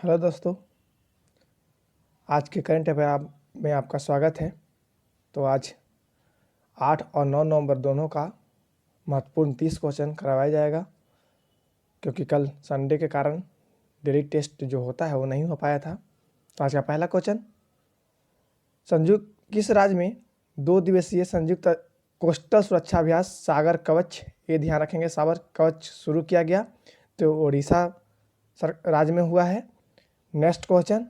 Hello दोस्तों, आज के करंट अफेयर में आपका स्वागत है। तो आज 8 और 9 नवंबर दोनों का महत्वपूर्ण 30 क्वेश्चन करवाया जाएगा, क्योंकि कल संडे के कारण डेली टेस्ट जो होता है वो नहीं हो पाया था। तो आज का पहला क्वेश्चन, संयुक्त किस राज्य में 2 दिवसीय संयुक्त कोस्टल सुरक्षा अभ्यास सागर कवच, ये ध्यान रखेंगे, सागर कवच शुरू किया गया तो उड़ीसा राज्य में हुआ है। नेक्स्ट क्वेश्चन,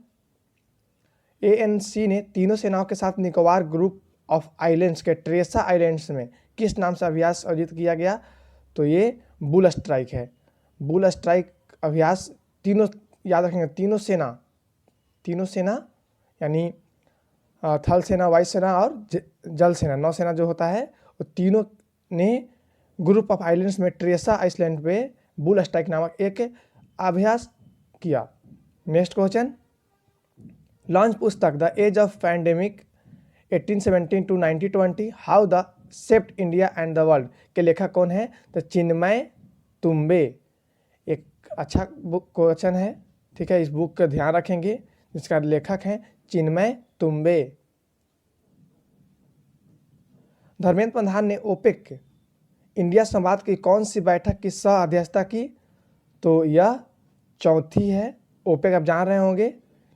एएनसी ने तीनों सेनाओं के साथ निकोबार ग्रुप ऑफ आइलैंड्स के ट्रेसा आइलैंड्स में किस नाम से अभ्यास आयोजित किया गया? तो ये बुल स्ट्राइक है। बुल स्ट्राइक अभ्यास तीनों, याद रखेंगे, तीनों सेना यानी थल सेना, वायु सेना और जल सेना, नौसेना जो होता है, वो तीनों ने ग्रुप ऑफ आइलैंड्स में ट्रेसा आइलैंड पे बुल स्ट्राइक नामक एक अभ्यास किया। नेक्स्ट क्वेश्चन, लॉन्च पुस्तक the age of pandemic 1817 to 1920 how they shaped India and the world के लेखक कौन है? तो चिन्मय तुम्बे। एक अच्छा बुक क्वेश्चन है, ठीक है, इस बुक का ध्यान रखेंगे, जिसका लेखक है चिन्मय तुम्बे। धर्मेंद्र प्रधान ने ओपेक इंडिया संवाद की कौन सी बैठक की सह अध्यक्षता की? तो यह चौथी है। ओपेक आप जान रहे होंगे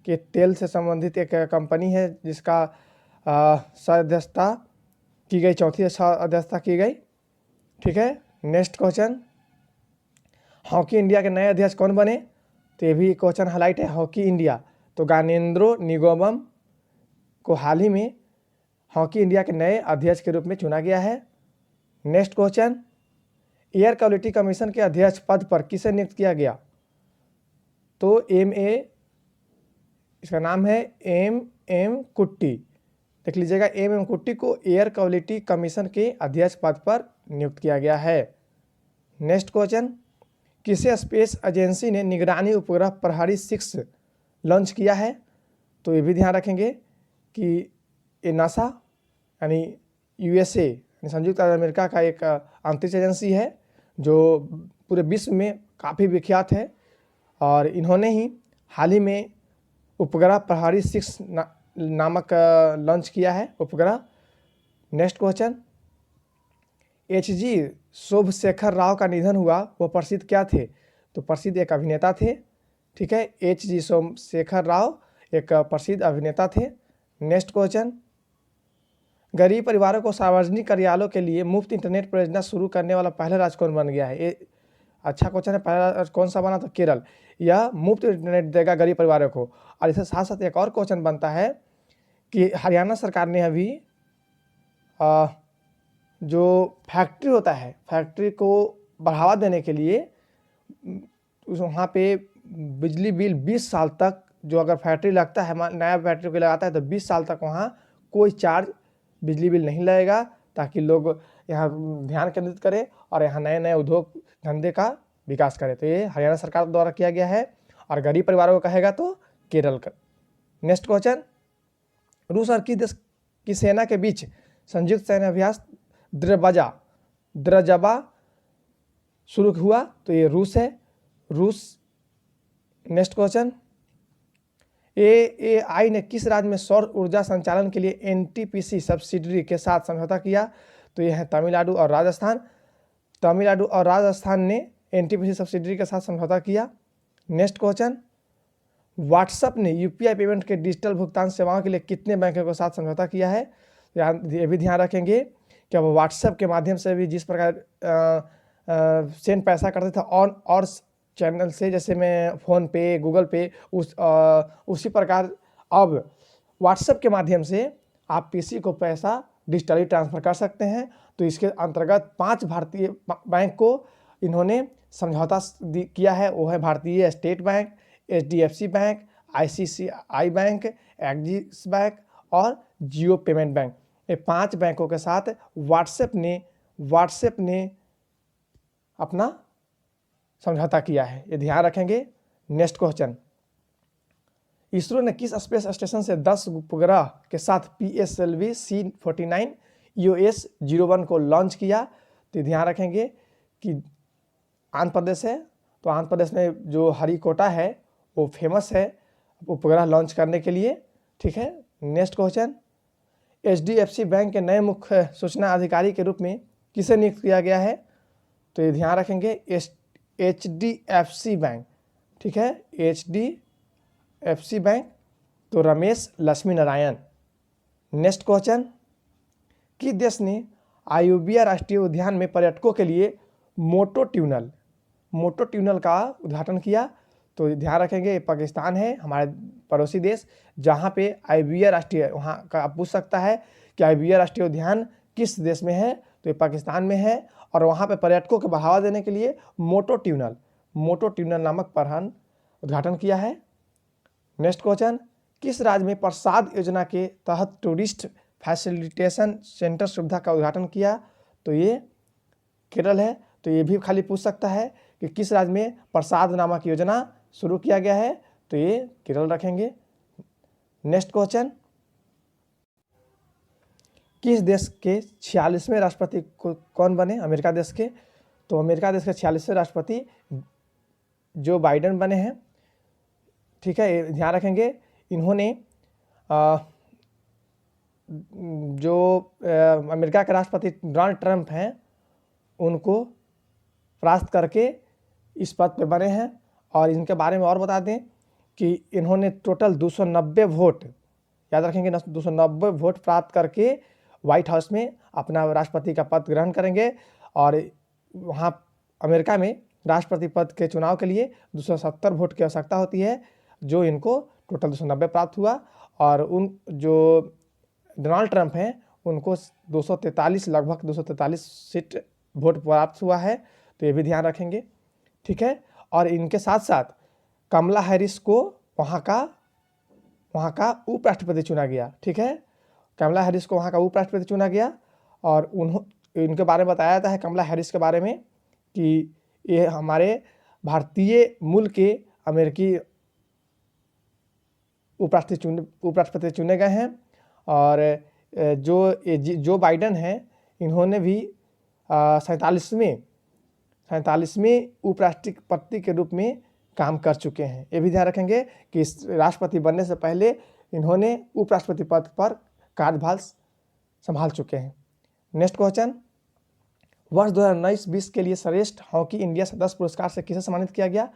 कि तेल से संबंधित एक कंपनी है जिसका सह अध्यक्षता की गई, चौथी सह अध्यक्षता की गई, ठीक है। नेक्स्ट क्वेश्चन, हॉकी इंडिया के नए अध्यक्ष कौन बने? तो ये भी क्वेश्चन हाईलाइट है, हॉकी इंडिया। तो ज्ञानेंद्रो निगोमम को हाल ही में हॉकी इंडिया के नए अध्यक्ष के रूप में चुना गया है। Next question, air quality commission के अध्यक्ष पद पर किसे नियुक्त किया गया? तो इसका नाम है एम कुट्टी। देख लीजिएगा, एम कुट्टी को एयर क्वालिटी कमीशन के अध्यक्ष पद पर नियुक्त किया गया है। नेक्स्ट क्वेश्चन, किसे स्पेस एजेंसी ने निगरानी उपग्रह प्रहरी 6 लॉन्च किया है? तो ये भी ध्यान रखेंगे कि ये नासा यानी यूएसए, संयुक्त अरब अमेरिका का एक अंतरिक्ष एजेंसी है जो पूरे विश्व में काफ़ी विख्यात है, और इन्होंने ही हाल ही में उपग्रह प्रहरी 6 नामक लॉन्च किया है उपग्रह। Next question, H G. Shobhashekhar Rao का निधन हुआ, वो प्रसिद्ध क्या थे? तो प्रसिद्ध एक अभिनेता थे, ठीक है। एच.जी. शोभशेखर राव एक प्रसिद्ध अभिनेता थे। नेक्स्ट क्वेश्चन, गरीब परिवारों को सार्वजनिक कार्यालयों के लिए मुफ्त इंटरनेट परियोजना शुरू करने वाला पहला राज्य कौन बन गया है? ये अच्छा क्वेश्चन है। पहला राज्य कौन सा बना? तो केरल। यह मुफ्त इंटरनेट देगा गरीब परिवारों को। और इसके साथ साथ एक और क्वेश्चन बनता है कि हरियाणा सरकार ने अभी जो फैक्ट्री होता है, फैक्ट्री को बढ़ावा देने के लिए वहाँ पे बिजली बिल 20 साल तक, जो अगर फैक्ट्री लगता है, नया फैक्ट्री को लगाता है, तो 20 साल तक वहाँ कोई चार्ज बिजली बिल नहीं लगेगा, ताकि लोग यहाँ ध्यान केंद्रित करें और यहाँ नए नए उद्योग धंधे का विकास करें। तो ये हरियाणा सरकार द्वारा किया गया है, और गरीब परिवारों को कहेगा तो केरल का। नेक्स्ट क्वेश्चन, रूस और किस देश की सेना के बीच संयुक्त सैन्य अभ्यास द्रजबा शुरू हुआ? तो ये रूस है, रूस। नेक्स्ट क्वेश्चन, एएआई ने किस राज्य में सौर ऊर्जा संचालन के लिए एनटीपीसी सब्सिडरी के साथ समझौता किया? तो ये है तमिलनाडु और राजस्थान। तमिलनाडु और राजस्थान ने एनटीपीसी सब्सिडरी के साथ समझौता किया। नेक्स्ट क्वेश्चन, व्हाट्सएप ने यूपीआई पेमेंट के डिजिटल भुगतान सेवाओं के लिए कितने बैंकों के साथ समझौता किया है? ये भी ध्यान रखेंगे कि अब व्हाट्सएप के माध्यम से भी जिस प्रकार सेंड पैसा करते थे ऑन और चैनल से, जैसे मैं फ़ोन पे, गूगल पे, उसी प्रकार अब व्हाट्सएप के माध्यम से आप किसी को पैसा डिजिटली ट्रांसफ़र कर सकते हैं। तो इसके अंतर्गत 5 भारतीय बैंक को इन्होंने समझौता किया है। वो है भारतीय state bank, HDFC bank, ICICI bank, axis bank और जियो पेमेंट बैंक। ये 5 बैंकों के साथ व्हाट्सएप ने अपना समझौता किया है, ये ध्यान रखेंगे। नेक्स्ट क्वेश्चन, इसरो ने किस स्पेस स्टेशन से 10 उपग्रह के साथ PSLV C49 EOS-01 को लॉन्च किया? तो ध्यान रखेंगे कि आंध्र प्रदेश है, तो आंध्र प्रदेश में जो हरिकोटा है वो फेमस है उपग्रह लॉन्च करने के लिए। ठीक है, नेक्स्ट क्वेश्चन, HDFC बैंक के नए मुख्य सूचना अधिकारी के रूप में किसे नियुक्त किया गया है? तो ये ध्यान रखेंगे, HDFC बैंक। ठीक है, HDFC बैंक तो रमेश लक्ष्मी नारायण। नेक्स्ट क्वेश्चन, किस देश ने अयूबिया राष्ट्रीय उद्यान में पर्यटकों के लिए मोटो ट्यूनल का उद्घाटन किया? तो ध्यान रखेंगे, ये पाकिस्तान है, हमारे पड़ोसी देश, जहाँ पे अयूबिया राष्ट्रीय, वहाँ का आप पूछ सकता है कि अयूबिया राष्ट्रीय उद्यान किस देश में है? तो ये पाकिस्तान में है, और वहाँ पे पर्यटकों को बढ़ावा देने के लिए मोटो ट्यूनल नामक परिवहन उद्घाटन किया है। नेक्स्ट क्वेश्चन, किस राज्य में प्रसाद योजना के तहत टूरिस्ट फैसिलिटेशन सेंटर सुविधा का उद्घाटन किया? तो ये केरल है। तो ये भी खाली पूछ सकता है कि किस राज्य में प्रसाद नामक योजना शुरू किया गया है? तो ये केरल रखेंगे। नेक्स्ट क्वेश्चन, किस देश के 46वें राष्ट्रपति कौन बने? अमेरिका देश के। तो अमेरिका देश के 46वें राष्ट्रपति जो बाइडेन बने हैं। ठीक है, ध्यान रखेंगे, इन्होंने जो अमेरिका के राष्ट्रपति डोनाल्ड ट्रंप हैं उनको परास्त करके इस पद पे बने हैं। और इनके बारे में और बता दें कि इन्होंने टोटल 290 वोट, याद रखेंगे, 290 वोट प्राप्त करके व्हाइट हाउस में अपना राष्ट्रपति का पद ग्रहण करेंगे। और वहाँ अमेरिका में राष्ट्रपति पद के चुनाव के लिए 270 वोट की आवश्यकता होती है, जो इनको टोटल 290 प्राप्त हुआ। और उन जो डोनाल्ड ट्रंप हैं उनको 243 लगभग 243 सीट वोट प्राप्त हुआ है। तो ये भी ध्यान रखेंगे। ठीक है, और इनके साथ साथ कमला हैरिस को वहाँ का उपराष्ट्रपति चुना गया। ठीक है, कमला हैरिस को वहाँ का उपराष्ट्रपति चुना गया। और इनके बारे में बताया जाता है कमला हैरिस के बारे में कि ये हमारे भारतीय मूल के अमेरिकी उपराष्ट्रपति चुने गए हैं। और जो बाइडेन हैं इन्होंने भी 47वें उपराष्ट्रपति के रूप में काम कर चुके हैं। ये भी ध्यान रखेंगे कि इस राष्ट्रपति बनने से पहले इन्होंने उपराष्ट्रपति पद पर कार्यभार संभाल चुके हैं। नेक्स्ट क्वेश्चन, वर्ष 2019-20 के लिए श्रेष्ठ हॉकी इंडिया सदस्य पुरस्कार से किसे सम्मानित किया गया?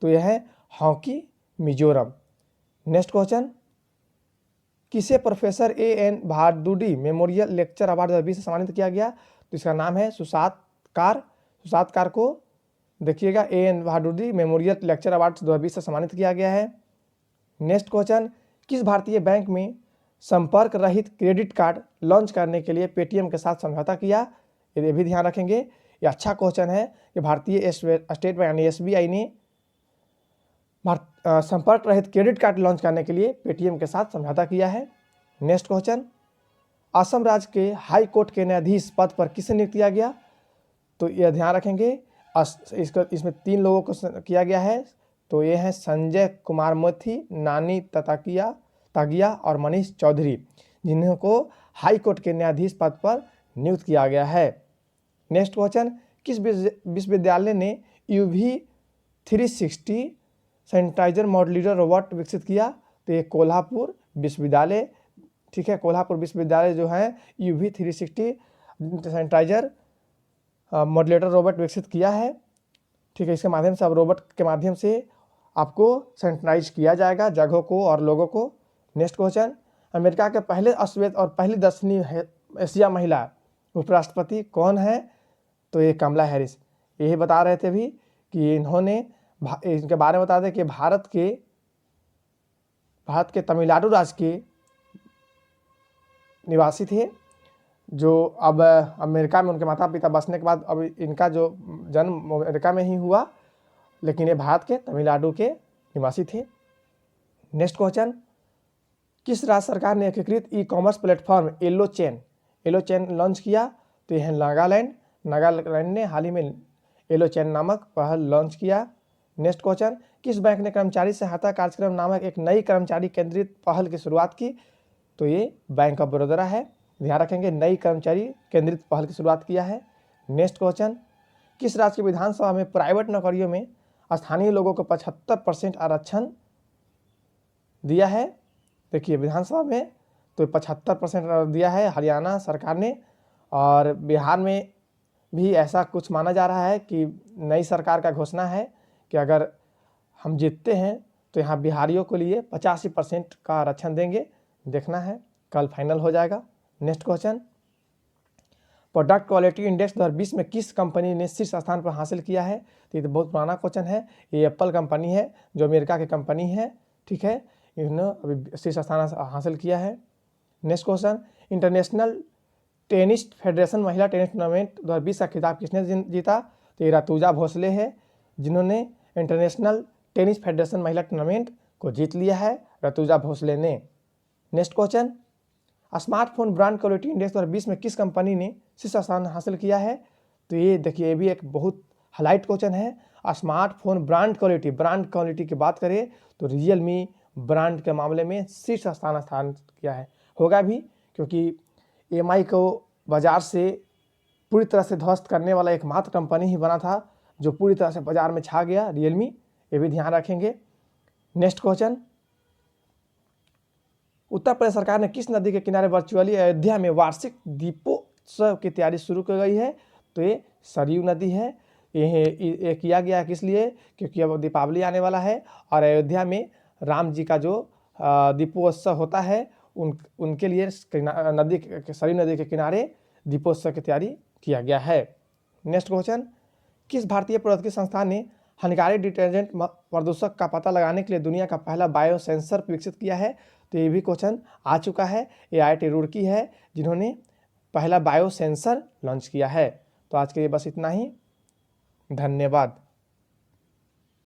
तो यह है हॉकी मिजोरम। नेक्स्ट क्वेश्चन, किसे professor AN Bhaduri memorial lecture award 2020 से सम्मानित किया गया? तो इसका नाम है सुशांत कार को देखिएगा AN Bhaduri memorial lecture award 2020 से सम्मानित किया गया है। नेक्स्ट क्वेश्चन, किस भारतीय बैंक में संपर्क रहित क्रेडिट कार्ड लॉन्च करने के लिए पेटीएम के साथ समझौता किया? ये भी ध्यान रखेंगे, ये अच्छा क्वेश्चन है कि भारतीय स्टेट बैंक यानी SBI ने संपर्क रहित क्रेडिट कार्ड लॉन्च करने के लिए पेटीएम के साथ समझौता किया है। नेक्स्ट क्वेश्चन, असम राज्य के हाई कोर्ट के न्यायाधीश पद पर किसे नियुक्त किया गया? तो यह ध्यान रखेंगे, इसमें 3 लोगों को किया गया है। तो ये हैं संजय कुमार मोथी, नानी तागिया और मनीष चौधरी, जिन्हों को हाई कोर्ट के न्यायाधीश पद पर नियुक्त किया गया है। नेक्स्ट क्वेश्चन, किस विश्वविद्यालय ने UV 360 सैनिटाइजर मॉड्यूलर रोबोट विकसित किया? तो ये कोल्हापुर विश्वविद्यालय। ठीक है, कोल्हापुर विश्वविद्यालय जो है UV 360 सैनिटाइजर मॉड्यूलर रोबोट विकसित किया है। ठीक है, इसके माध्यम से अब रोबोट के माध्यम से आपको सैनिटाइज किया जाएगा जगहों को और लोगों को। नेक्स्ट क्वेश्चन, अमेरिका के पहले अश्वेत और पहली दक्षिणी एशिया महिला उपराष्ट्रपति कौन है? तो ये कमला हैरिस। यही बता रहे थे भी कि इनके बारे में बता दें कि भारत के तमिलनाडु राज्य के निवासी थे, जो अब अमेरिका में उनके माता पिता बसने के बाद अब इनका जो जन्म अमेरिका में ही हुआ, लेकिन ये भारत के तमिलनाडु के निवासी थे। नेक्स्ट क्वेश्चन, किस राज्य सरकार ने एकीकृत e-commerce platform Yellow Chain launch किया? तो यह है नागालैंड ने हाल ही में येलो चेन नामक पहल लॉन्च किया। नेक्स्ट क्वेश्चन, किस बैंक ने कर्मचारी सहायता कार्यक्रम नामक एक नई कर्मचारी केंद्रित पहल की शुरुआत की? तो ये बैंक ऑफ बड़ौदा है। ध्यान रखेंगे, नई कर्मचारी केंद्रित पहल की शुरुआत किया है। नेक्स्ट क्वेश्चन, किस राज्य की विधानसभा में प्राइवेट नौकरियों में स्थानीय लोगों को 75% आरक्षण दिया है। देखिए विधानसभा में तो 75% दिया है हरियाणा सरकार ने, और बिहार में भी ऐसा कुछ माना जा रहा है कि नई सरकार का घोषणा है कि अगर हम जीतते हैं तो यहाँ बिहारियों के लिए 85% का आरक्षण देंगे। देखना है, कल फाइनल हो जाएगा। Next question, product quality index 2020 में किस कंपनी ने शीर्ष स्थान पर हासिल किया है? तो ये तो बहुत पुराना क्वेश्चन है। ये एप्पल कंपनी है जो अमेरिका की कंपनी है, ठीक है। इन्होंने अभी शीर्ष स्थान हासिल किया है। Next question, international tennis federation महिला टेनिस टूर्नामेंट 2020 का खिताब किसने जीता? तो ये ऋतुजा भोसले है जिन्होंने इंटरनेशनल टेनिस फेडरेशन महिला टूर्नामेंट को जीत लिया है, ऋतुजा भोसले ने। Next question, smartphone brand quality index 2020 में किस कंपनी ने शीर्ष स्थान हासिल किया है? तो ये देखिए, ये भी एक बहुत हाईलाइट क्वेश्चन है। स्मार्टफोन ब्रांड क्वालिटी की बात करें तो रियलमी ब्रांड के मामले में शीर्ष स्थान किया है। होगा भी, क्योंकि एमआई को बाजार से पूरी तरह से ध्वस्त करने वाला एकमात्र कंपनी ही बना था जो पूरी तरह से बाजार में छा गया, रियलमी। ये भी ध्यान रखेंगे। नेक्स्ट क्वेश्चन, उत्तर प्रदेश सरकार ने किस नदी के किनारे वर्चुअली अयोध्या में वार्षिक दीपोत्सव की तैयारी शुरू कर गई है? तो ये सरयू नदी है। ये किया गया है किस लिए? क्योंकि अब दीपावली आने वाला है और अयोध्या में राम जी का जो दीपोत्सव होता है उनके लिए सरयू नदी के किनारे दीपोत्सव की तैयारी किया गया है। नेक्स्ट क्वेश्चन, किस भारतीय प्रौद्योगिकी संस्थान ने हानिकारक डिटर्जेंट प्रदूषक का पता लगाने के लिए दुनिया का पहला बायो सेंसर विकसित किया है? तो ये भी क्वेश्चन आ चुका है। IIT रुड़की है जिन्होंने पहला बायो सेंसर लॉन्च किया है। तो आज के लिए बस इतना ही। धन्यवाद।